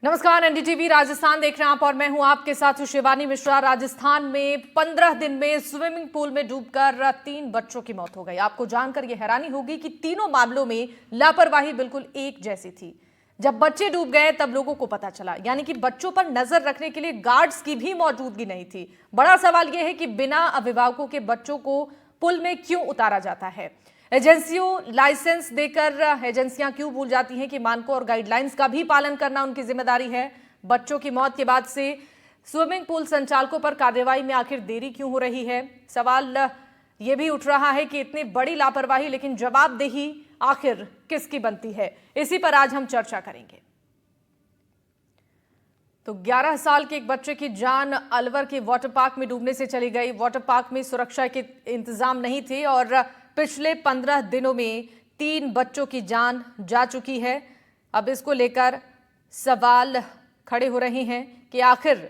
नमस्कार, एनडीटीवी राजस्थान देख रहे हैं आप और मैं हूं आपके साथ शिवानी मिश्रा। राजस्थान में 15 दिन में स्विमिंग पूल में डूबकर 3 बच्चों की मौत हो गई। आपको जानकर यह हैरानी होगी कि तीनों मामलों में लापरवाही बिल्कुल एक जैसी थी। जब बच्चे डूब गए तब लोगों को पता चला, यानी कि बच्चों पर नजर रखने के लिए गार्ड्स की भी मौजूदगी नहीं थी। बड़ा सवाल यह है कि बिना अभिभावकों के बच्चों को पुल में क्यों उतारा जाता है। एजेंसियों लाइसेंस देकर एजेंसियां क्यों भूल जाती हैं कि मानकों और गाइडलाइंस का भी पालन करना उनकी जिम्मेदारी है। बच्चों की मौत के बाद से स्विमिंग पूल संचालकों पर कार्रवाई में आखिर देरी क्यों हो रही है। सवाल यह भी उठ रहा है कि इतनी बड़ी लापरवाही लेकिन जवाबदेही आखिर किसकी बनती है। इसी पर आज हम चर्चा करेंगे। तो 11 साल के एक बच्चे की जान अलवर के वाटर पार्क में डूबने से चली गई। वाटर पार्क में सुरक्षा के इंतजाम नहीं थे और पिछले 15 दिनों में 3 बच्चों की जान जा चुकी है। अब इसको लेकर सवाल खड़े हो रहे हैं कि आखिर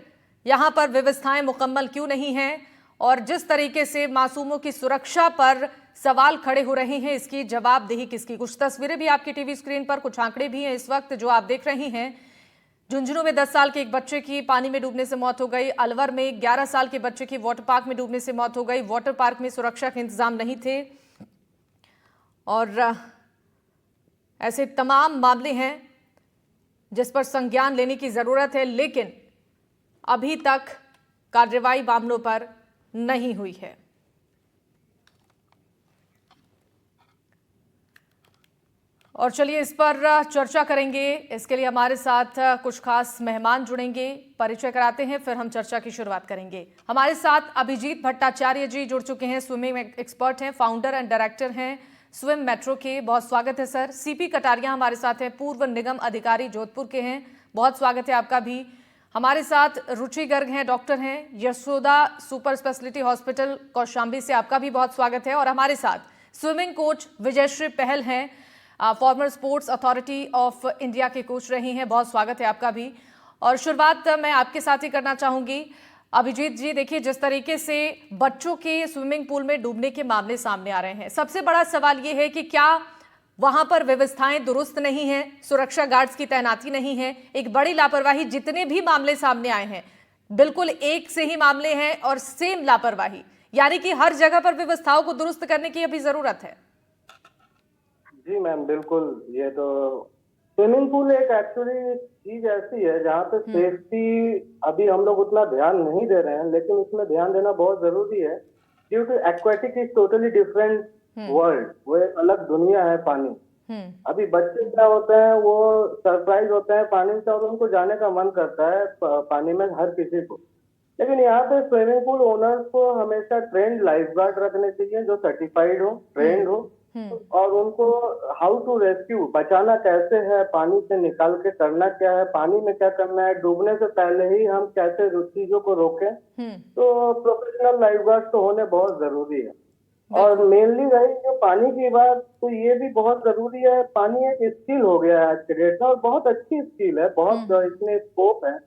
यहां पर व्यवस्थाएं मुकम्मल क्यों नहीं हैं और जिस तरीके से मासूमों की सुरक्षा पर सवाल खड़े हो रहे हैं, इसकी जवाबदेही किसकी। कुछ तस्वीरें भी आपकी टीवी स्क्रीन पर, कुछ आंकड़े भी हैं इस वक्त जो आप देख रहे हैं। झुंझुनू में 10 साल के एक बच्चे की पानी में डूबने से मौत हो गई। अलवर में 11 साल के बच्चे की वाटर पार्क में डूबने से मौत हो गई। वाटर पार्क में सुरक्षा के इंतजाम नहीं थे और ऐसे तमाम मामले हैं जिस पर संज्ञान लेने की जरूरत है, लेकिन अभी तक कार्रवाई मामलों पर नहीं हुई है। और चलिए इस पर चर्चा करेंगे। इसके लिए हमारे साथ कुछ खास मेहमान जुड़ेंगे, परिचय कराते हैं फिर हम चर्चा की शुरुआत करेंगे। हमारे साथ अभिजीत भट्टाचार्य जी जुड़ चुके हैं, स्विमिंग एक्सपर्ट हैं, फाउंडर एंड डायरेक्टर हैं स्विम मेट्रो के। बहुत स्वागत है सर। सीपी कटारिया हमारे साथ हैं, पूर्व निगम अधिकारी जोधपुर के हैं। बहुत स्वागत है आपका भी। हमारे साथ रुचि गर्ग हैं, डॉक्टर हैं, Yashoda super speciality hospital Kaushambi से, आपका भी बहुत स्वागत है। और हमारे साथ स्विमिंग कोच विजयश्री पहल हैं, farmer sports authority of India के कोच रही हैं। बहुत स्वागत है आपका भी। और शुरुआत मैं आपके साथ ही करना चाहूंगी। अभिजीत जी, देखिए जिस तरीके से बच्चों के स्विमिंग पूल में डूबने के मामले सामने आ रहे हैं, सबसे बड़ा सवाल यह है कि क्या वहां पर व्यवस्थाएं दुरुस्त नहीं है, सुरक्षा गार्ड्स की तैनाती नहीं है। एक बड़ी लापरवाही, जितने भी मामले सामने आए हैं बिल्कुल एक से ही मामले हैं और सेम लापरवाही, यानी कि हर जगह पर व्यवस्थाओं को दुरुस्त करने की अभी जरूरत है। जी मैम, बिल्कुल। ये तो स्विमिंग पूल एक एक्चुअली चीज ऐसी है जहाँ पे सेफ्टी अभी हम लोग उतना ध्यान नहीं दे रहे हैं, लेकिन उसमें ध्यान देना बहुत जरूरी है। Due to aquatic is totally different world, वो एक अलग दुनिया है पानी। अभी बच्चे क्या होते हैं, वो सरप्राइज होते हैं पानी से और उनको जाने का मन करता है पानी में, हर किसी को। लेकिन यहाँ पे स्विमिंग पूल ओनर्स को हमेशा ट्रेंड लाइफ गार्ड रखने चाहिए जो सर्टिफाइड हो, ट्रेंड हो, और उनको हाउ टू रेस्क्यू, बचाना कैसे है, पानी से निकाल के करना क्या है, पानी में क्या करना है, डूबने से पहले ही हम कैसे चीजों को रोकें। तो प्रोफेशनल लाइफ गार्ड तो होने बहुत जरूरी है। और मेनली रही जो पानी की बात, तो ये भी बहुत जरूरी है। पानी एक स्किल हो गया है आज के डेट में और बहुत अच्छी स्किल है, बहुत इसमें स्कोप है।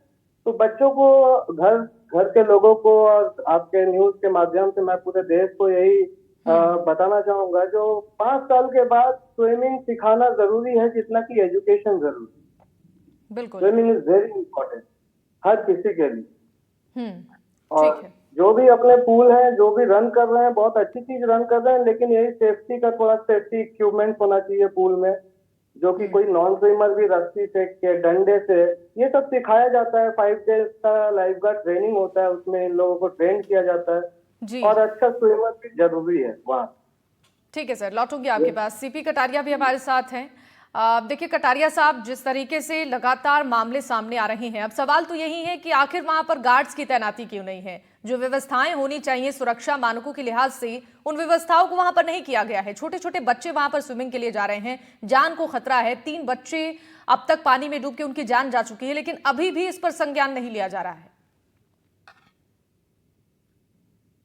तो बच्चों को, घर घर के लोगों को और आपके न्यूज के माध्यम से मैं पूरे देश को यही बताना चाहूंगा, जो 5 साल के बाद स्विमिंग सिखाना जरूरी है जितना कि एजुकेशन जरूरी है। बिल्कुल, स्विमिंग इज वेरी इंपॉर्टेंट हर किसी के लिए। और ठीक है। जो भी अपने पूल हैं, जो भी रन कर रहे हैं, बहुत अच्छी चीज रन कर रहे हैं, लेकिन यही सेफ्टी का थोड़ा सेफ्टी इक्विपमेंट होना चाहिए पूल में, जो कि कोई नॉन स्विमर भी रस्सी से के डंडे से, ये सब सिखाया जाता है। 5 डेज का लाइफ गार्ड ट्रेनिंग होता है, उसमें इन लोगों को ट्रेन किया जाता है जी। और अच्छा स्विमर भी जरूरी है वहाँ। ठीक है सर, लौटूंगी आपके पास। सीपी कटारिया भी हमारे साथ हैं। देखिए कटारिया साहब, जिस तरीके से लगातार मामले सामने आ रहे हैं, अब सवाल तो यही है कि आखिर वहां पर गार्ड्स की तैनाती क्यों नहीं है। जो व्यवस्थाएं होनी चाहिए सुरक्षा मानकों के लिहाज से, उन व्यवस्थाओं को वहां पर नहीं किया गया है। छोटे छोटे बच्चे वहां पर स्विमिंग के लिए जा रहे हैं, जान को खतरा है। 3 बच्चे अब तक पानी में डूब के उनकी जान जा चुकी है, लेकिन अभी भी इस पर संज्ञान नहीं लिया जा रहा है।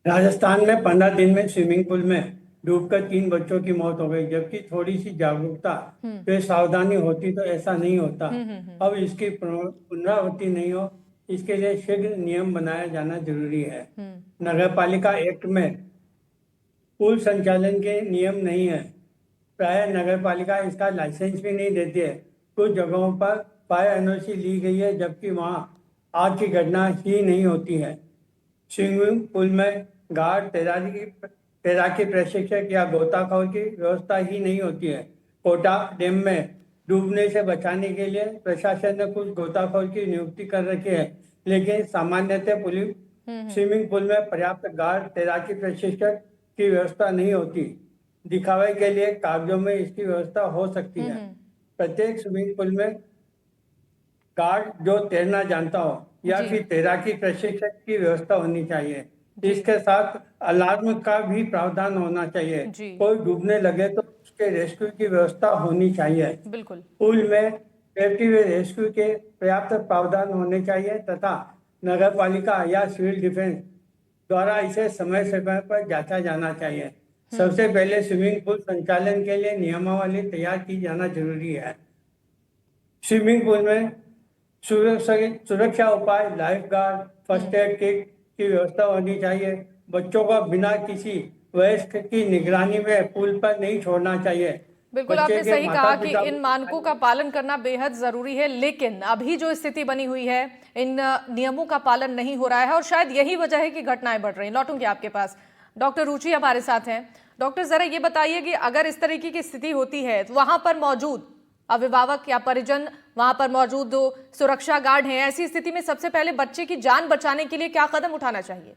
राजस्थान में 15 दिन में स्विमिंग पूल में डूबकर 3 बच्चों की मौत हो गई, जबकि थोड़ी सी जागरूकता तो सावधानी होती तो ऐसा नहीं होता। अब इसकी पुनरावृत्ति नहीं हो, इसके लिए शीघ्र नियम बनाया जाना जरूरी है। नगर पालिका एक्ट में पूल संचालन के नियम नहीं है। प्राय नगर पालिका इसका लाइसेंस भी नहीं देती है। कुछ जगहों पर फायर एनओसी ली गई है, जबकि वहां आग की घटना ही नहीं होती है। स्विमिंग पूल में गार्ड, तैराकी प्रशिक्षक या गोताखोर की व्यवस्था ही नहीं होती है। कोटा डैम में डूबने से बचाने के लिए प्रशासन ने कुछ गोताखोर की नियुक्ति कर रखी है, लेकिन सामान्यतः पुलिस स्विमिंग पूल में पर्याप्त गार्ड, तैराकी प्रशिक्षक की व्यवस्था नहीं होती। दिखावे के लिए कागजों में इसकी व्यवस्था हो सकती है। प्रत्येक स्विमिंग पूल में गार्ड जो तैरना जानता हो या जी। फिर तैराकी प्रशिक्षक की व्यवस्था होनी चाहिए। जी। इसके साथ अलार्म का भी प्रावधान होना चाहिए। जी। कोई डूबने लगे तो उसके रेस्क्यू की व्यवस्था होनी चाहिए। बिल्कुल। पूल में सेफ्टी व रेस्क्यू के पर्याप्त प्रावधान होने चाहिए तथा नगर पालिका या सिविल डिफेंस द्वारा इसे समय समय पर जांचा जाना चाहिए। सबसे पहले स्विमिंग पूल संचालन के लिए नियमावली तैयार की जाना जरूरी है। स्विमिंग पूल में सुरक्षा उपाय, life guard, first aid kit की व्यवस्था होनी चाहिए। बच्चों को बिना किसी वयस्क की निगरानी में पूल पर नहीं छोड़ना चाहिए। बिल्कुल, बच्चे आपने के सही माता कहा कि पिता इन मानकों का पालन करना बेहद जरूरी है, लेकिन अभी जो स्थिति बनी हुई है, इन नियमों का पालन नहीं हो रहा है और शायद यही वजह है कि घटनाएं बढ़ रही हैं। लौटूंगी आपके पास। डॉक्टर रुचि हमारे साथ हैं। डॉक्टर, जरा ये बताइए कि अगर इस तरीके की स्थिति होती है तो वहां पर मौजूद अभिभावक या परिजन, वहां पर मौजूद जो सुरक्षा गार्ड हैं, ऐसी स्थिति में सबसे पहले बच्चे की जान बचाने के लिए क्या कदम उठाना चाहिए?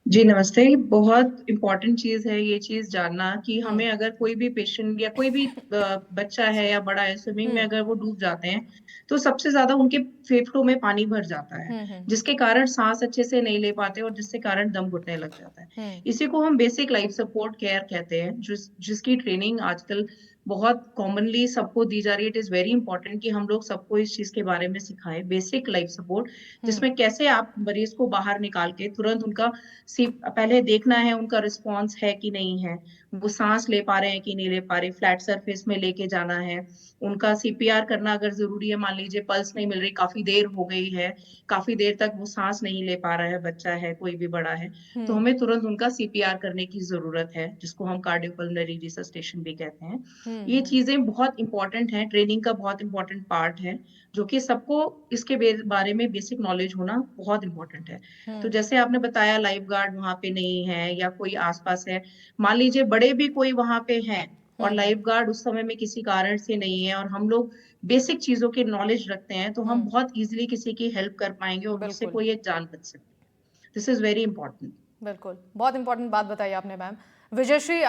जी नमस्ते। बहुत इम्पोर्टेंट चीज है ये चीज जानना कि हमें अगर कोई भी पेशेंट या कोई भी बच्चा है या बड़ा है स्विमिंग में अगर वो डूब जाते हैं तो सबसे ज्यादा उनके फेफड़ों में पानी भर जाता है, जिसके कारण सांस अच्छे से नहीं ले पाते और जिसके कारण दम घुटने लग जाता है। इसी को हम बेसिक लाइफ सपोर्ट केयर कहते हैं, जिसकी ट्रेनिंग आजकल बहुत कॉमनली सबको दी जा रही है। इट इज वेरी इंपॉर्टेंट कि हम लोग सबको इस चीज के बारे में सिखाएं, बेसिक लाइफ सपोर्ट, जिसमें कैसे आप मरीज को बाहर निकाल के तुरंत उनका पहले देखना है उनका रिस्पॉन्स है कि नहीं है, वो सांस ले पा रहे हैं कि नहीं ले पा रहे, फ्लैट सरफेस में लेके जाना है, उनका सीपीआर करना अगर जरूरी है। मान लीजिए पल्स नहीं मिल रही, काफी देर हो गई है, काफी देर तक वो सांस नहीं ले पा रहा है, बच्चा है कोई भी बड़ा है, तो हमें तुरंत उनका सीपीआर करने की जरूरत है, जिसको हम कार्डियोपल्मोनरी रिससटेशन भी कहते हैं। ये चीजें बहुत इंपॉर्टेंट हैं, ट्रेनिंग का बहुत इंपॉर्टेंट पार्ट है, जो कि सबको इसके बारे में बेसिक नॉलेज होना बहुत इंपॉर्टेंट है। तो जैसे आपने बताया लाइफ गार्ड वहां पे नहीं है या कोई आसपास है, मान लीजिए बड़े भी कोई वहां पे हैं और लाइफ गार्ड उस समय में किसी कारण से नहीं है और हम लोग बेसिक चीजों के नॉलेज रखते हैं, तो हम बहुत इजीली किसी की हेल्प कर पाएंगे और उससे कोई एक जान बच सकती है। This is very important. बिल्कुल, बहुत इंपॉर्टेंट बात बताई आपने मैम। विजयश्री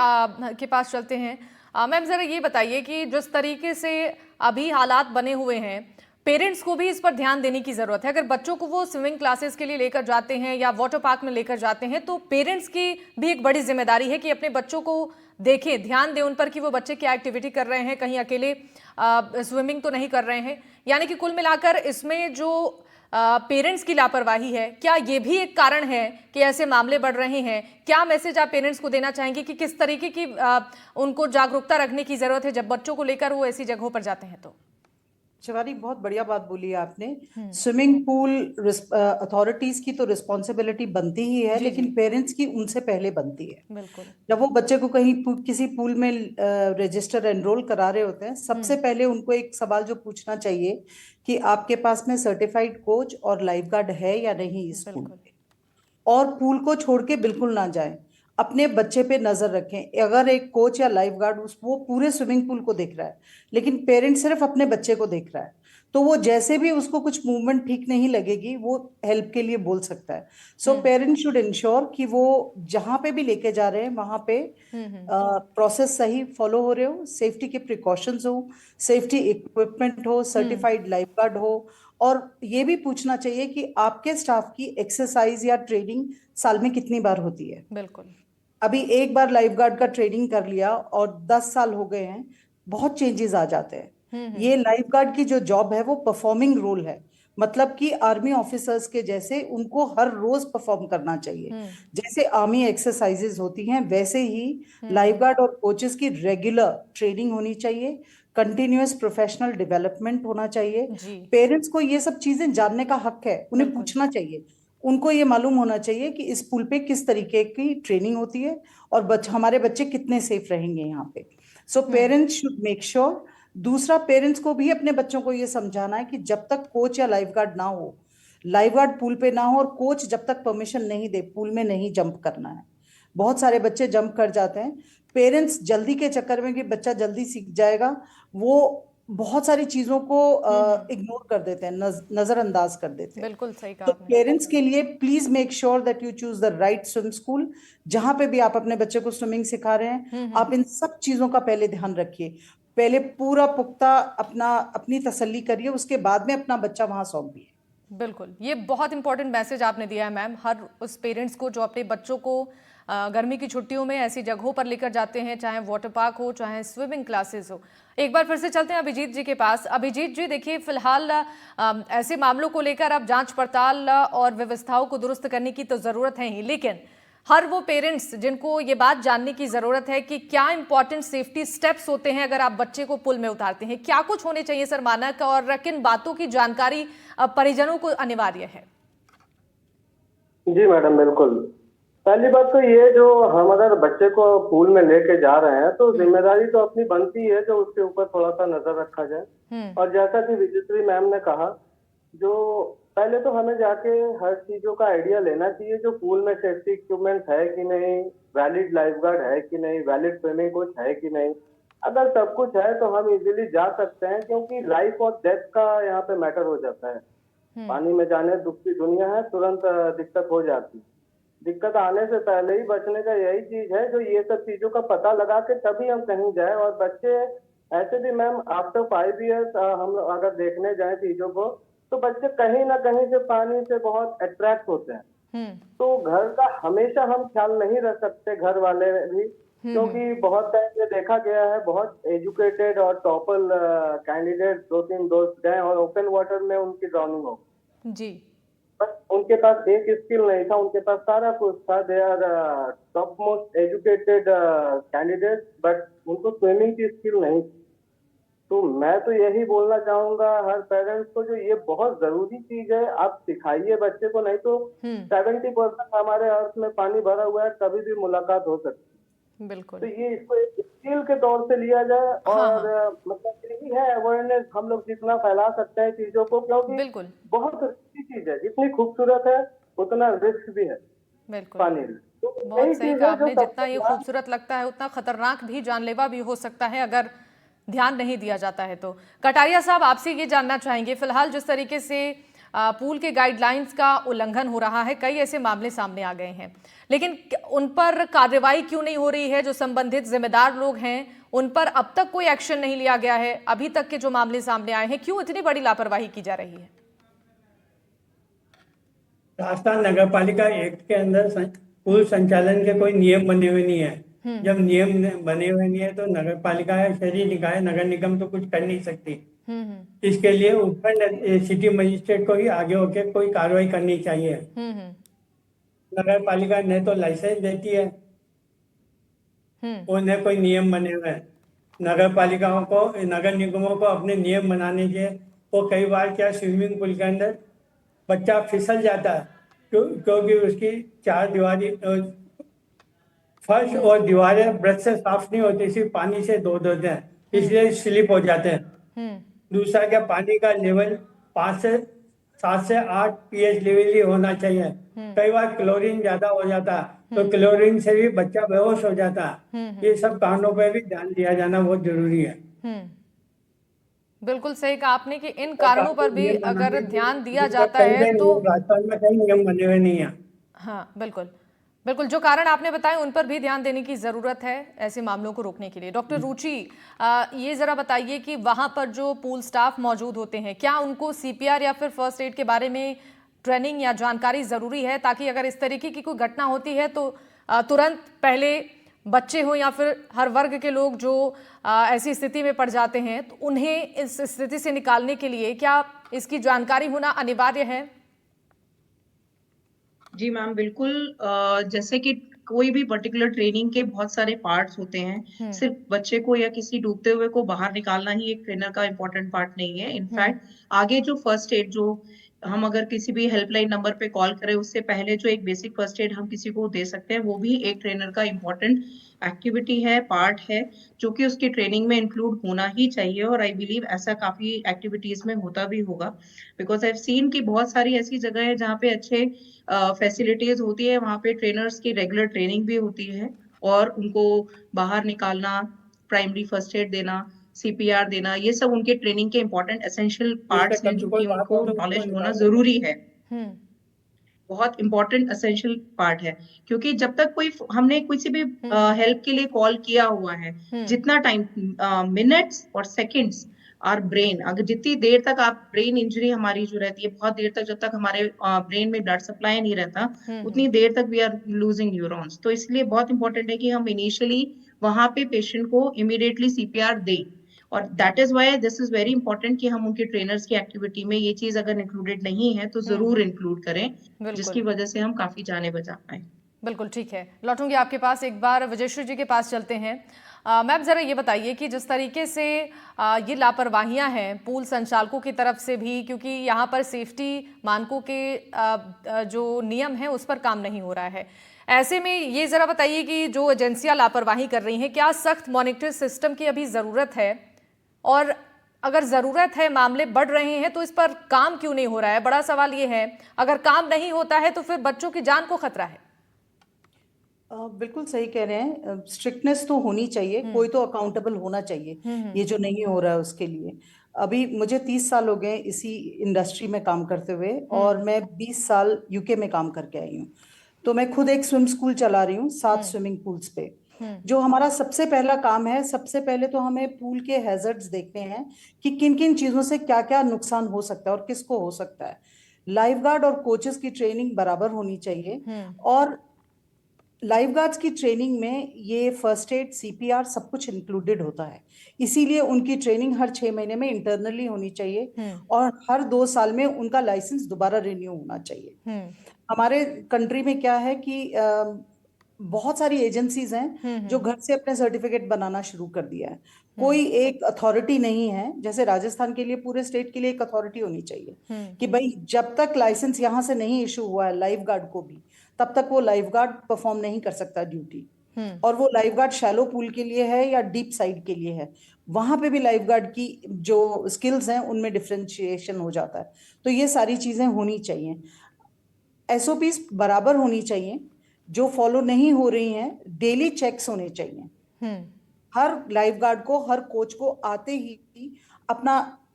के पास चलते हैं। मैम, जरा ये बताइए कि जिस तरीके से अभी हालात बने हुए हैं, पेरेंट्स को भी इस पर ध्यान देने की जरूरत है। अगर बच्चों को वो स्विमिंग क्लासेस के लिए लेकर जाते हैं या वाटर पार्क में लेकर जाते हैं, तो पेरेंट्स की भी एक बड़ी जिम्मेदारी है कि अपने बच्चों को देखें, ध्यान दें उन पर कि वो बच्चे क्या एक्टिविटी कर रहे हैं, कहीं अकेले स्विमिंग तो नहीं कर रहे हैं। यानी कि कुल मिलाकर इसमें जो पेरेंट्स की लापरवाही है, क्या ये भी एक कारण है कि ऐसे मामले बढ़ रहे हैं? क्या मैसेज आप पेरेंट्स को देना चाहेंगे कि किस तरीके की उनको जागरूकता रखने की जरूरत है जब बच्चों को लेकर वो ऐसी जगहों पर जाते हैं? तो शिवानी, बहुत बढ़िया बात बोली आपने। स्विमिंग पूल अथॉरिटीज की तो रिस्पॉन्सिबिलिटी बनती ही है, लेकिन पेरेंट्स की उनसे पहले बनती है। बिल्कुल। जब वो बच्चे को कहीं किसी पूल में रजिस्टर एनरोल करा रहे होते हैं, सबसे पहले उनको एक सवाल जो पूछना चाहिए कि आपके पास में सर्टिफाइड कोच और लाइफ गार्ड है या नहीं इस पूल पे। और पूल को छोड़ के बिल्कुल ना जाएं, अपने बच्चे पे नजर रखें। अगर एक कोच या लाइफ गार्ड वो पूरे स्विमिंग पूल को देख रहा है, लेकिन पेरेंट सिर्फ अपने बच्चे को देख रहा है, तो वो जैसे भी उसको कुछ मूवमेंट ठीक नहीं लगेगी, वो हेल्प के लिए बोल सकता है। सो पेरेंट शुड इंश्योर कि वो जहां पे भी लेके जा रहे हैं वहां पे प्रोसेस सही फॉलो हो रहे हो, सेफ्टी के प्रिकॉशंस हो, सेफ्टी इक्विपमेंट हो, सर्टिफाइड लाइफ गार्ड हो। और ये भी पूछना चाहिए कि आपके स्टाफ की एक्सरसाइज या ट्रेनिंग साल में कितनी बार होती है। बिल्कुल। अभी एक बार लाइफ गार्ड का ट्रेनिंग कर लिया और 10 साल हो गए हैं, बहुत चेंजेस आ जाते हैं। ये लाइफ गार्ड की जो जॉब है वो परफॉर्मिंग रोल है, मतलब कि आर्मी ऑफिसर्स के जैसे उनको हर रोज परफॉर्म करना चाहिए। जैसे आर्मी एक्सरसाइजेज होती हैं, वैसे ही लाइफ गार्ड और कोचेस की रेगुलर ट्रेनिंग होनी चाहिए, कंटिन्यूअस प्रोफेशनल डेवलपमेंट होना चाहिए। पेरेंट्स को ये सब चीजें जानने का हक है, उन्हें पूछना चाहिए। उनको ये मालूम होना चाहिए कि इस पूल पे किस तरीके की ट्रेनिंग होती है और हमारे बच्चे कितने सेफ रहेंगे यहाँ पे। So parents should make sure दूसरा, पेरेंट्स को भी अपने बच्चों को ये समझाना है कि जब तक कोच या लाइफ गार्ड ना हो, लाइफ गार्ड पूल पे ना हो और कोच जब तक परमिशन नहीं दे, पूल में नहीं जंप करना है। बहुत सारे बच्चे जंप कर जाते हैं, पेरेंट्स जल्दी के चक्कर में कि बच्चा जल्दी सीख जाएगा, वो बहुत सारी चीजों को इग्नोर कर देते हैं, नजरअंदाज कर देते हैं। बिल्कुल सही कहा तो आपने। पेरेंट्स के लिए please make sure that you choose the right swim school. जहां पे भी आप अपने बच्चे को स्विमिंग सिखा रहे हैं, आप इन सब चीजों का पहले ध्यान रखिए। पहले पूरा पुख्ता अपनी तसल्ली करिए, उसके बाद में अपना बच्चा वहां सौंपिए। बिल्कुल, ये बहुत इंपॉर्टेंट मैसेज आपने दिया है मैम, हर उस पेरेंट्स को जो अपने बच्चों को गर्मी की छुट्टियों में ऐसी जगहों पर लेकर जाते हैं, चाहे वाटर पार्क हो, चाहे स्विमिंग क्लासेस हो। एक बार फिर से चलते हैं अभिजीत जी के पास। अभिजीत जी, देखिए फिलहाल ऐसे मामलों को लेकर अब जांच पड़ताल और व्यवस्थाओं को दुरुस्त करने की तो ज़रूरत है ही, लेकिन हर वो पेरेंट्स जिनको ये बात जानने की ज़रूरत है कि क्या इंपॉर्टेंट सेफ्टी स्टेप्स होते हैं अगर आप बच्चे को पुल में उतारते हैं, क्या कुछ होने चाहिए सर मानक, और किन बातों की जानकारी परिजनों को अनिवार्य है? जी मैडम, बिल्कुल। पहली बात तो ये, जो हम अगर बच्चे को पूल में लेके जा रहे हैं तो जिम्मेदारी तो अपनी बनती है जो उसके ऊपर थोड़ा सा नजर रखा जाए। और जैसा कि विजयश्री मैम ने कहा, जो पहले तो हमें जाके हर चीजों का आइडिया लेना चाहिए, जो पूल में सेफ्टी इक्विपमेंट है कि नहीं, वैलिड लाइफ गार्ड है कि नहीं, वैलिड स्विमिंग कोच है कि नहीं। अगर सब कुछ है तो हम इजीली जा सकते हैं, क्योंकि लाइफ और डेथ का यहाँ पे मैटर हो जाता है। पानी में जाने दुख की दुनिया है, तुरंत दिक्कत हो जाती है। दिक्कत आने से पहले ही बचने का यही चीज है, जो ये सब चीजों का पता लगा के तभी हम कहीं जाए। और बच्चे ऐसे भी मैम, आफ्टर 5 ईयर्स हम अगर देखने जाए चीजों को, तो बच्चे कहीं ना कहीं से पानी से बहुत अट्रैक्ट होते हैं। तो घर का हमेशा हम ख्याल नहीं रख सकते, घर वाले भी, क्योंकि बहुत टाइम से देखा गया है, बहुत एजुकेटेड और टॉपर कैंडिडेट 2-3 दोस्त गए और ओपन वाटर में उनकी ड्राउनिंग हो जी। बस उनके पास एक स्किल नहीं था, उनके पास सारा कुछ था। They are top most educated candidate, but उनको स्विमिंग की स्किल नहीं थी। तो मैं तो यही बोलना चाहूंगा हर पेरेंट्स को, जो ये बहुत जरूरी चीज है, आप सिखाइए बच्चे को, नहीं तो 70% हमारे अर्थ में पानी भरा हुआ है, कभी भी मुलाकात हो सकती है। बिल्कुल। तो ये इसको एक स्किल के तौर से लिया जाए। और मतलब यही है अवेयरनेस, हम लोग जितना फैला सकते हैं चीजों को, क्योंकि बिल्कुल बहुत अच्छी चीज है, जितनी खूबसूरत है उतना रिस्क भी है बिल्कुल। पानी में। तो बहुत यही सही चीज कहा है जो आपने, जितना ये सबको खूबसूरत लगता है उतना खतरनाक भी, जानलेवा भी हो सकता है अगर ध्यान नहीं दिया जाता है तो। कटारिया साहब, आपसे ये जानना चाहेंगे, फिलहाल जिस तरीके से पूल के गाइडलाइंस का उल्लंघन हो रहा है, कई ऐसे मामले सामने आ गए हैं, लेकिन उन पर कार्रवाई क्यों नहीं हो रही है? जो संबंधित जिम्मेदार लोग हैं उन पर अब तक कोई एक्शन नहीं लिया गया है? अभी तक के जो मामले सामने आए हैं, क्यों इतनी बड़ी लापरवाही की जा रही है? राजस्थान नगर पालिका एक्ट के अंदर पूल संचालन के कोई नियम बने हुए नहीं है। जब नियम बने हुए नहीं है तो नगर पालिका या शहरी निकाय, नगर निगम तो कुछ कर नहीं सकती। इसके लिए उपखंड सिटी मजिस्ट्रेट को ही आगे होकर कोई कार्रवाई करनी चाहिए। नगर पालिका न तो लाइसेंस देती है और न कोई नियम बने हुए हैं। नगर पालिकाओं को, नगर निगमों को अपने नियम बनाने चाहिए। वो कई बार क्या, स्विमिंग पूल के अंदर बच्चा फिसल जाता है क्योंकि उसकी चार दीवारी, फर्श और दीवारें ब्रश से साफ नहीं होती, सिर्फ पानी से धो देते हैं, इसलिए स्लिप हो जाते हैं। दूसरा क्या, पानी का लेवल 7 से 8 pH लेवल ही होना चाहिए। कई बार क्लोरीन ज्यादा हो जाता है तो क्लोरीन से भी बच्चा बेहोश हो जाता है। ये सब कारणों पर भी ध्यान दिया जाना बहुत जरूरी है। बिल्कुल सही कहा आपने कि इन कारणों पर भी अगर ध्यान दिया जाता है तो राजस्थान में कई नियम बने हुए नहीं है। हाँ बिल्कुल बिल्कुल, जो कारण आपने बताए उन पर भी ध्यान देने की जरूरत है ऐसे मामलों को रोकने के लिए। डॉक्टर रुचि, ये जरा बताइए कि वहां पर जो पूल स्टाफ मौजूद होते हैं, क्या उनको CPR या फिर फर्स्ट एड के बारे में ट्रेनिंग या जानकारी जरूरी है, ताकि अगर इस तरीके की कोई घटना होती है तो तुरंत पहले बच्चे हो या फिर हर वर्ग के लोग जो ऐसी स्थिति में पड़ जाते हैं तो उन्हें इस स्थिति से निकालने के लिए क्या इसकी जानकारी होना अनिवार्य है? जी मैम, बिल्कुल। जैसे कि कोई भी पर्टिकुलर ट्रेनिंग के बहुत सारे पार्ट्स होते हैं, सिर्फ बच्चे को या किसी डूबते हुए को बाहर निकालना ही एक ट्रेनर का इम्पोर्टेंट पार्ट नहीं है। इनफैक्ट आगे जो फर्स्ट एड, जो हम अगर किसी भी हेल्पलाइन नंबर पे कॉल करें, उससे पहले जो एक बेसिक फर्स्ट एड हम किसी को दे सकते हैं, वो भी एक ट्रेनर का इम्पोर्टेंट एक्टिविटी है, पार्ट है, जो कि उसकी ट्रेनिंग में इंक्लूड होना ही चाहिए। और आई बिलीव ऐसा काफी एक्टिविटीज में होता भी होगा, बिकॉज आई हैव सीन कि बहुत सारी ऐसी जगह है जहाँ पे अच्छे फैसिलिटीज होती है, वहाँ पे ट्रेनर्स की रेगुलर ट्रेनिंग भी होती है, और उनको बाहर निकालना, प्राइमरी फर्स्ट एड देना, सीपीआर देना, ये सब उनके ट्रेनिंग के इंपॉर्टेंट एसेंशियल इससे पार्ट्स हैं, कभी जो कोई कि बात हो उनको तो उसको नॉलेज होना निकाल देते जरूरी है। हम्म। बहुत इंपॉर्टेंट एसेंशियल पार्ट है, क्योंकि जब तक कोई हमने किसी भी हेल्प के लिए कॉल किया हुआ है, जितना टाइम, मिनट्स और सेकंड्स, आर ब्रेन, अगर जितनी देर तक आप, ब्रेन इंजरी हमारी जो रहती है, बहुत देर तक जब तक हमारे ब्रेन में ब्लड सप्लाई नहीं रहता, उतनी देर तक वी आर लूजिंग न्यूरॉन्स। तो इसलिए बहुत इंपॉर्टेंट है कि हम इनिशियली वहां पे पेशेंट को इमीडिएटली सीपीआर दें। और that is why this is very important कि हम उनके ट्रेनर्स की एक्टिविटी में ये चीज अगर इंक्लूडेड नहीं है तो जरूर इंक्लूड करें, जिसकी बिल्कुल वजह से हम काफी जाने बचा पाए। बिल्कुल ठीक है, लौटूंगी आपके पास। एक बार विजयश्री जी के पास चलते हैं। मैम ज़रा ये बताइए कि जिस तरीके से ये लापरवाहियां हैं पूल संचालकों की तरफ से भी, क्योंकि यहाँ पर सेफ्टी मानकों के जो नियम हैं उस पर काम नहीं हो रहा है, ऐसे में ये ज़रा बताइए कि जो एजेंसियां लापरवाही कर रही हैं, क्या सख्त मॉनिटरिंग सिस्टम की अभी ज़रूरत है? और अगर ज़रूरत है, मामले बढ़ रहे हैं, तो इस पर काम क्यों नहीं हो रहा है? बड़ा सवाल ये है। अगर काम नहीं होता है तो फिर बच्चों की जान को खतरा है। बिल्कुल सही कह रहे हैं, स्ट्रिक्टनेस तो होनी चाहिए, कोई तो अकाउंटेबल होना चाहिए ये जो नहीं हो रहा है उसके लिए। अभी मुझे 30 साल हो गए इसी इंडस्ट्री में काम करते हुए, और मैं 20 साल यूके में काम करके आई हूँ। तो मैं खुद एक स्विम स्कूल चला रही हूँ 7 स्विमिंग पूल्स पे। जो हमारा सबसे पहला काम है, सबसे पहले तो हमें पूल के हैजर्ड्स देखने हैं कि किन किन चीजों से क्या क्या नुकसान हो सकता है और किसको हो सकता है। लाइफ गार्ड और कोचेस की ट्रेनिंग बराबर होनी चाहिए, और लाइफ गार्ड्स की ट्रेनिंग में ये फर्स्ट एड, सीपीआर सब कुछ इंक्लूडेड होता है। इसीलिए उनकी ट्रेनिंग हर 6 महीने में इंटरनली होनी चाहिए, और हर 2 साल में उनका लाइसेंस दोबारा रिन्यू होना चाहिए। हमारे कंट्री में क्या है कि बहुत सारी एजेंसीज हैं जो घर से अपने सर्टिफिकेट बनाना शुरू कर दिया है। कोई एक अथॉरिटी नहीं है, जैसे राजस्थान के लिए पूरे स्टेट के लिए एक अथॉरिटी होनी चाहिए कि भाई जब तक लाइसेंस यहाँ से नहीं इशू हुआ है लाइफ गार्ड को भी, तब तक वो लाइफ गार्ड परफॉर्म नहीं कर सकता ड्यूटी। और वो लाइफ गार्ड शैलो पूल के लिए है या डीप साइड के लिए है, वहां पे भी लाइफ गार्ड की जो स्किल्स हैं उनमें डिफरेंशिएशन हो जाता है। तो ये सारी चीजें होनी चाहिए, एसओपीज बराबर होनी चाहिए। जो फॉलो नहीं हो रही हैं, डेली चेक्स होने चाहिए। हर लाइफ गार्ड को, हर कोच को आते ही अपना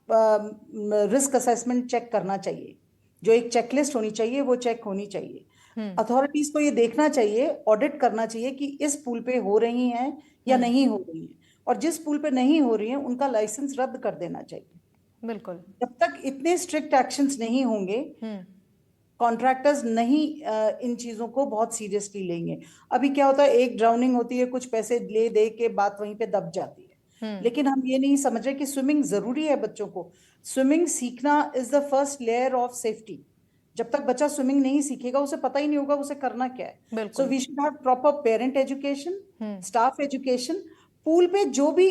रिस्क असेसमेंट चेक करना चाहिए। जो एक चेकलिस्ट होनी चाहिए वो चेक होनी चाहिए। अथॉरिटीज को ये देखना चाहिए, ऑडिट करना चाहिए कि इस पूल पे हो रही हैं या नहीं हो रही हैं, और जिस पूल पे नहीं हो रही हैं उनका लाइसेंस रद्द कर देना चाहिए। बिल्कुल। जब तक इतने स्ट्रिक्ट एक्शंस नहीं होंगे, कॉन्ट्रैक्टर्स नहीं इन चीजों को बहुत सीरियसली लेंगे। अभी क्या होता है, एक ड्राउनिंग होती है, कुछ पैसे ले दे के बात वहीं पे दब जाती है। लेकिन हम ये नहीं समझ रहे कि स्विमिंग जरूरी है बच्चों को। स्विमिंग सीखना is the first layer of safety. जब तक बच्चा स्विमिंग नहीं सीखेगा उसे पता ही नहीं होगा उसे करना क्या है। So we should have proper parent education, staff education. Pool पे जो भी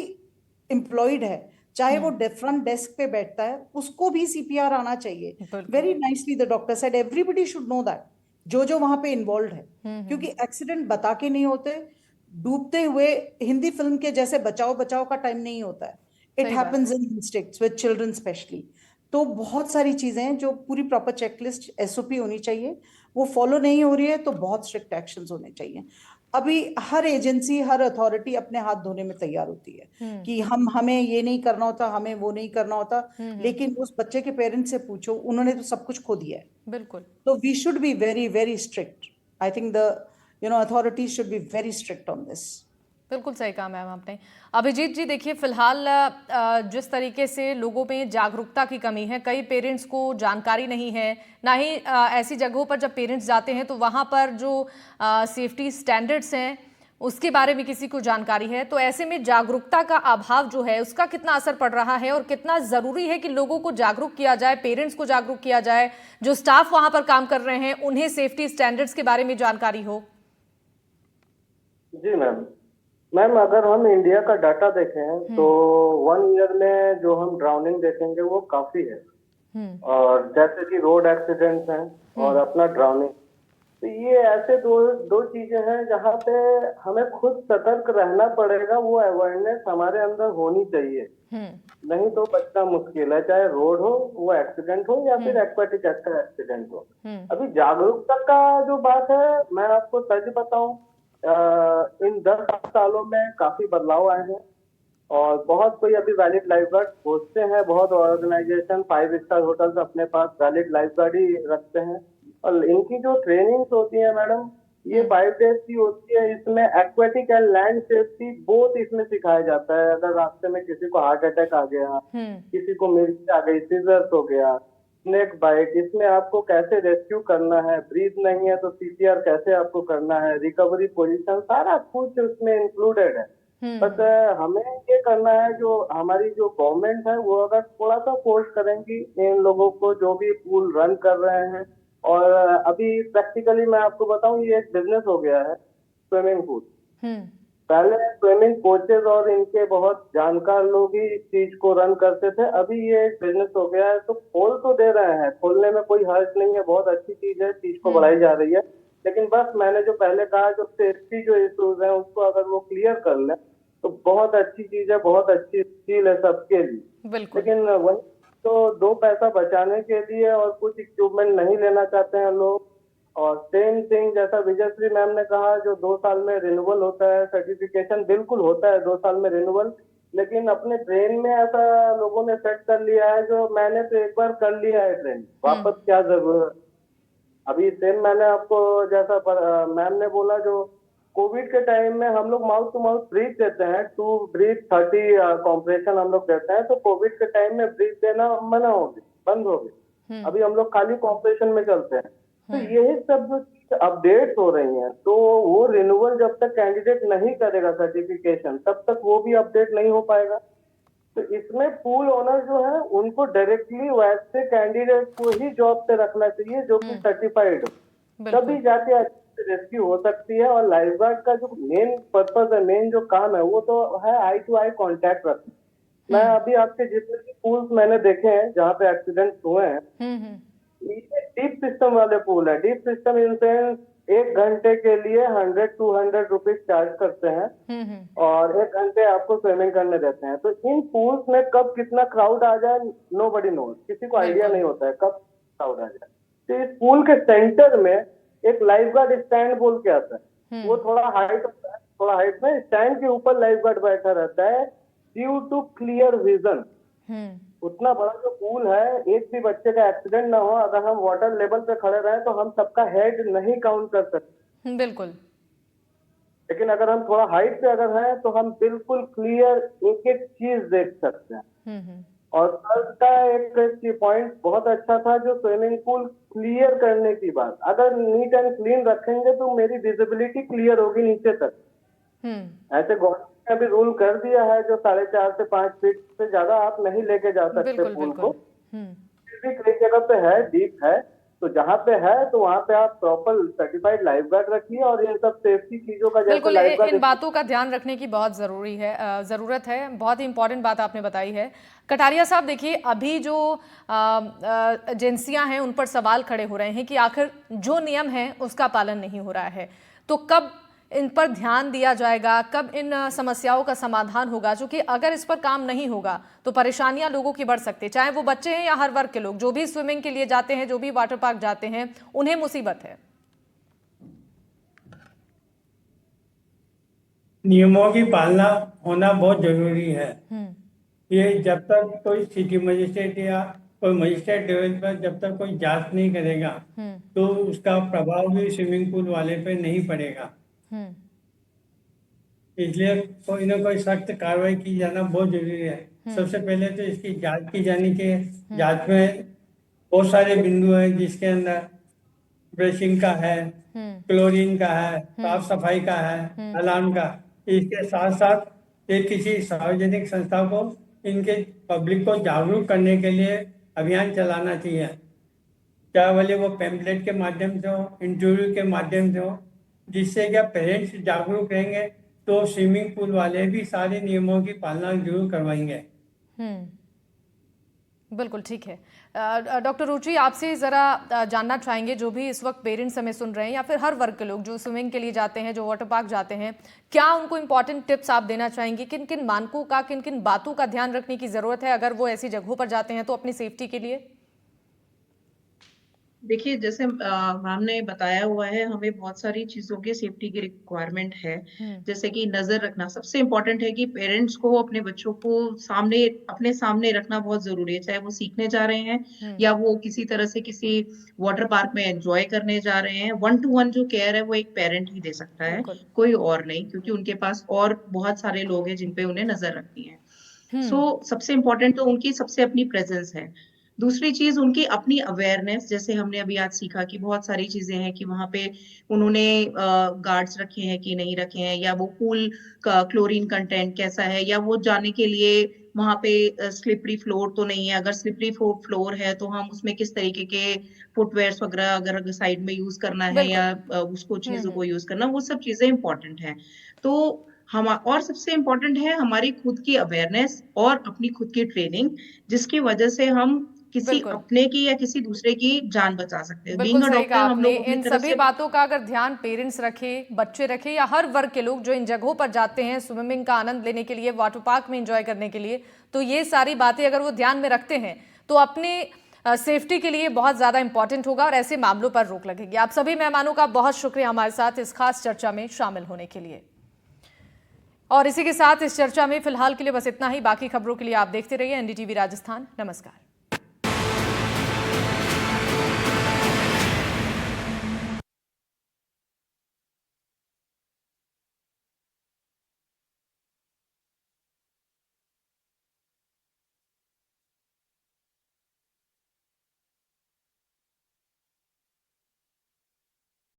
एम्प्लॉयड है, चाहे वो फ्रंट डेस्क पे बैठता है, उसको भी सीपीआर आना चाहिए। Very nicely the doctor said everybody should know that, जो जो वहां पे इन्वॉल्व है। क्योंकि एक्सीडेंट बता के नहीं होते, डूबते हुए हिंदी फिल्म के जैसे बचाओ बचाओ का टाइम नहीं होता है। It happens in mistakes with children specially. तो बहुत सारी चीजें हैं जो पूरी प्रॉपर चेकलिस्ट, एसओपी होनी चाहिए, वो फॉलो नहीं हो रही है तो बहुत स्ट्रिक्ट एक्शंस होने चाहिए। अभी हर एजेंसी, हर अथॉरिटी अपने हाथ धोने में तैयार होती है कि हमें ये नहीं करना होता, हमें वो नहीं करना होता, लेकिन उस बच्चे के पेरेंट्स से पूछो, उन्होंने तो सब कुछ खो दिया है। बिल्कुल। तो we should be very very strict. I think the authorities should be very strict on this. बिल्कुल सही कहा मैम आपने। अभिजीत जी देखिए, फिलहाल जिस तरीके से लोगों में जागरूकता की कमी है, कई पेरेंट्स को जानकारी नहीं है, ना ही ऐसी जगहों पर जब पेरेंट्स जाते हैं तो वहाँ पर जो सेफ्टी स्टैंडर्ड्स हैं उसके बारे में किसी को जानकारी है, तो ऐसे में जागरूकता का अभाव जो है उसका कितना असर पड़ रहा है और कितना ज़रूरी है कि लोगों को जागरूक किया जाए, पेरेंट्स को जागरूक किया जाए, जो स्टाफ वहाँ पर काम कर रहे हैं उन्हें सेफ्टी स्टैंडर्ड्स के बारे में जानकारी हो। जी मैम अगर हम इंडिया का डाटा देखें तो 1 ईयर में जो हम ड्राउनिंग देखेंगे वो काफी है। और जैसे कि रोड एक्सीडेंट्स हैं और अपना ड्राउनिंग। तो ये ऐसे दो दो चीजें हैं जहाँ पे हमें खुद सतर्क रहना पड़ेगा, वो अवेयरनेस हमारे अंदर होनी चाहिए, नहीं तो बचना मुश्किल है, चाहे रोड हो, वो एक्सीडेंट हो या फिर एक्वाटिक एक्सीडेंट हो। अभी जागरूकता का जो बात है, मैं आपको सच बताऊं, इन 10 सालों में काफी बदलाव आए हैं और बहुत कोई अभी वैलिड लाइफ गार्ड खोजते हैं। बहुत ऑर्गेनाइजेशन 5 स्टार होटल्स अपने पास वैलिड लाइफ गार्ड ही रखते हैं। और इनकी जो ट्रेनिंग्स होती है मैडम, ये 5 डेज की होती है। इसमें aquatic and land safety both इसमें सिखाया जाता है। अगर रास्ते में किसी को हार्ट अटैक आ गया, किसी को मिर्ची आ गई, सीजर्स हो गया, स्नेक बाइट, इसमें आपको कैसे रेस्क्यू करना है, ब्रीथ नहीं है तो सीपीआर कैसे आपको करना है, रिकवरी पोजीशन, सारा कुछ उसमें इंक्लूडेड है। बस हमें ये करना है, जो हमारी जो गवर्नमेंट है वो अगर थोड़ा सा फोर्स करेंगी इन लोगों को जो भी पूल रन कर रहे हैं। और अभी प्रैक्टिकली मैं आपको बताऊं, ये एक बिजनेस हो गया है स्विमिंग पूल। पहले स्विमिंग कोचेज और इनके बहुत जानकार लोग ही इस चीज को रन करते थे, अभी ये एक बिजनेस हो गया है। तो खोल तो दे रहे हैं, खोलने में कोई हर्ज नहीं है, बहुत अच्छी चीज है, चीज को बढ़ाई जा रही है। लेकिन बस मैंने जो पहले कहा, जो सेफ्टी जो इश्यूज है उसको अगर वो क्लियर कर ले तो बहुत अच्छी चीज है, बहुत अच्छी स्किल है सबके लिए। लेकिन वही तो 2 पैसा बचाने के लिए और कुछ इक्विपमेंट नहीं लेना चाहते हैं लोग। और सेम थिंग जैसा विजयश्री मैम ने कहा, जो 2 साल में रिन्यूअल होता है, सर्टिफिकेशन बिल्कुल होता है 2 साल में रिन्यूअल, लेकिन अपने ब्रेन में ऐसा लोगों ने सेट कर लिया है, जो मैंने तो एक बार कर लिया है ट्रेन, वापस क्या जरूरत। अभी सेम मैंने आपको जैसा मैम ने बोला, जो कोविड के टाइम में हम लोग माउथ टू माउथ ब्रीथ देते हैं, 2 ब्रीथ 30 कॉम्प्रेशन हम लोग देते हैं, तो कोविड के टाइम में ब्रीथ देना मना हो गई, बंद हो गई। अभी हम लोग खाली कॉम्प्रेशन में चलते हैं। तो यही सब जो अपडेट हो रही हैं, तो वो रिन्यूअल जब तक कैंडिडेट नहीं करेगा सर्टिफिकेशन, तब तक वो भी अपडेट नहीं हो पाएगा। तो इसमें पूल ओनर जो है उनको डायरेक्टली वैसे कैंडिडेट को ही जॉब पे रखना चाहिए जो कि सर्टिफाइड हो, तभी जाके रेस्क्यू हो सकती है। और लाइफ गार्ड का जो मेन पर्पस है, मेन जो काम है, वो तो है आई टू आई कांटेक्ट रखना। मैं अभी आपके जितने भी पूल्स मैंने देखे हैं जहाँ पे एक्सीडेंट हुए हैं, ये डीप सिस्टम वाले पूल है। डीप सिस्टम इन सेंस 1 घंटे के लिए 100-200 रुपीज चार्ज करते हैं और 1 घंटे आपको स्विमिंग करने देते हैं। तो इन पूल्स में कब कितना क्राउड आ जाए नोबडी नोज, किसी को आइडिया नहीं होता है कब क्राउड आ जाए। तो इस पूल के सेंटर में एक लाइफ गार्ड स्टैंड बोल के आता है, वो थोड़ा हाइट होता है, थोड़ा हाइट में स्टैंड के ऊपर लाइफ गार्ड बैठा रहता है, ड्यू टू क्लियर विजन। उतना बड़ा जो पूल है, एक भी बच्चे का एक्सीडेंट ना हो, अगर हम वाटर लेवल पे खड़े रहे तो हम सबका हेड नहीं काउंट कर सकते। बिल्कुल। लेकिन अगर हम थोड़ा हाइट पे अगर हैं तो हम बिल्कुल क्लियर एक एक चीज देख सकते हैं। और सर का एक पॉइंट बहुत अच्छा था, जो स्विमिंग पूल क्लियर करने की बात, अगर नीट एंड क्लीन रखेंगे तो मेरी विजिबिलिटी क्लियर होगी नीचे तक। ऐसे गवर्नमेंट ने अभी रूल कर दिया है, जो 4.5 से 5 फीट से ज्यादा आप नहीं लेके जा सकते पूल को। फिर भी कई जगह पे है, डीप है, तो जहाँ पे है तो वहाँ पे आप प्रॉपर सर्टिफाइड लाइफ गार्ड रखिए और इन सब सेफ्टी चीजों का बिल्कुल इन बातों का ध्यान रखने की बहुत ज़रूरत है। बहुत ही इंपॉर्टेंट बात आपने बताई है। कटारिया साहब, देखिए अभी जो एजेंसियां हैं उन पर सवाल खड़े हो रहे हैं कि आखिर जो नियम है उसका पालन नहीं हो रहा है, तो कब इन पर ध्यान दिया जाएगा, कब इन समस्याओं का समाधान होगा? क्योंकि अगर इस पर काम नहीं होगा तो परेशानियां लोगों की बढ़ सकती है, चाहे वो बच्चे हैं या हर वर्ग के लोग, जो भी स्विमिंग के लिए जाते हैं, जो भी वाटर पार्क जाते हैं, उन्हें मुसीबत है। नियमों की पालना होना बहुत जरूरी है। ये जब तक कोई सिटी मजिस्ट्रेट या कोई मजिस्ट्रेट लेवल पर जब तक कोई जांच नहीं करेगा तो उसका प्रभाव भी स्विमिंग पूल वाले पे नहीं पड़ेगा। इसलिए कोई ना कोई सख्त कार्रवाई की जाना बहुत जरूरी है। सबसे पहले तो इसकी जांच की जानी चाहिए। जांच में बहुत सारे बिंदु हैं, जिसके अंदर ब्रशिंग का है, क्लोरीन का है, साफ सफाई का है, अलार्म का। इसके साथ साथ एक किसी सार्वजनिक संस्था को इनके पब्लिक को जागरूक करने के लिए अभियान चलाना चाहिए, चाहे भले वो पैम्पलेट के माध्यम से हो, इंटरव्यू के माध्यम से हो, जिससे क्या पेरेंट्स जागरूक रहेंगे तो स्विमिंग पूल वाले भी सारे नियमों की पालना जरूर करवाएंगे। बिल्कुल ठीक है। डॉक्टर रुचि, आपसे ज़रा जानना चाहेंगे, जो भी इस वक्त पेरेंट्स हमें सुन रहे हैं या फिर हर वर्ग के लोग जो स्विमिंग के लिए जाते हैं, जो वाटर पार्क जाते हैं, क्या उनको इंपॉर्टेंट टिप्स आप देना चाहेंगे? किन किन मानकों का, किन किन बातों का ध्यान रखने की ज़रूरत है अगर वो ऐसी जगहों पर जाते हैं तो अपनी सेफ्टी के लिए? देखिए, जैसे मैम ने बताया हुआ है, हमें बहुत सारी चीज़ों की सेफ्टी की रिक्वायरमेंट है। जैसे कि नज़र रखना सबसे इम्पोर्टेंट है कि पेरेंट्स को अपने बच्चों को अपने सामने रखना बहुत ज़रूरी है। चाहे वो सीखने जा रहे हैं या वो किसी तरह से किसी वाटर पार्क में एन्जॉय करने जा रहे हैं। वन टू वन जो केयर है वो एक पेरेंट ही दे सकता है, बिल्कुल। कोई और नहीं, क्योंकि उनके पास और बहुत सारे लोग हैं जिन पे उन्हें नज़र रखनी है। सो सबसे इम्पोर्टेंट तो उनकी सबसे अपनी प्रेज़ेंस है। दूसरी चीज़ उनकी अपनी अवेयरनेस, जैसे हमने अभी आज सीखा कि बहुत सारी चीज़ें हैं कि वहाँ पे उन्होंने गार्ड्स रखे हैं कि नहीं रखे हैं, या वो पूल का क्लोरीन कंटेंट कैसा है, या वो जाने के लिए वहाँ पे स्लिपरी फ्लोर तो नहीं है। अगर स्लिपरी फ्लोर है तो हम उसमें किस तरीके के फुटवियर्स वगैरह अगर साइड में यूज़ करना है, बिल्कुल। या उसको चीज़ों को यूज़ करना, वो सब चीज़ें इम्पोर्टेंट हैं। तो हम और सबसे इम्पोर्टेंट है हमारी खुद की अवेयरनेस और अपनी खुद की ट्रेनिंग, जिसकी वजह से हम किसी बिल्कुल। अपने की या किसी दूसरे की जान बचा सकते हैं। बिल्कुल बीइंग अ सही कहा डॉक्टर हम आपने। लोग अपनी इन तरफ सभी से बातों का अगर ध्यान पेरेंट्स रखे, बच्चे रखे या हर वर्ग के लोग जो इन जगहों पर जाते हैं स्विमिंग का आनंद लेने के लिए, वाटर पार्क में एंजॉय करने के लिए, तो ये सारी बातें अगर वो ध्यान में रखते हैं तो अपने सेफ्टी के लिए बहुत ज़्यादा इंपॉर्टेंट होगा और ऐसे मामलों पर रोक लगेगी। आप सभी मेहमानों का बहुत शुक्रिया हमारे साथ इस खास चर्चा में शामिल होने के लिए। और इसी के साथ इस चर्चा में फिलहाल के लिए बस इतना ही। बाकी खबरों के लिए आप देखते रहिए NDTV राजस्थान। नमस्कार।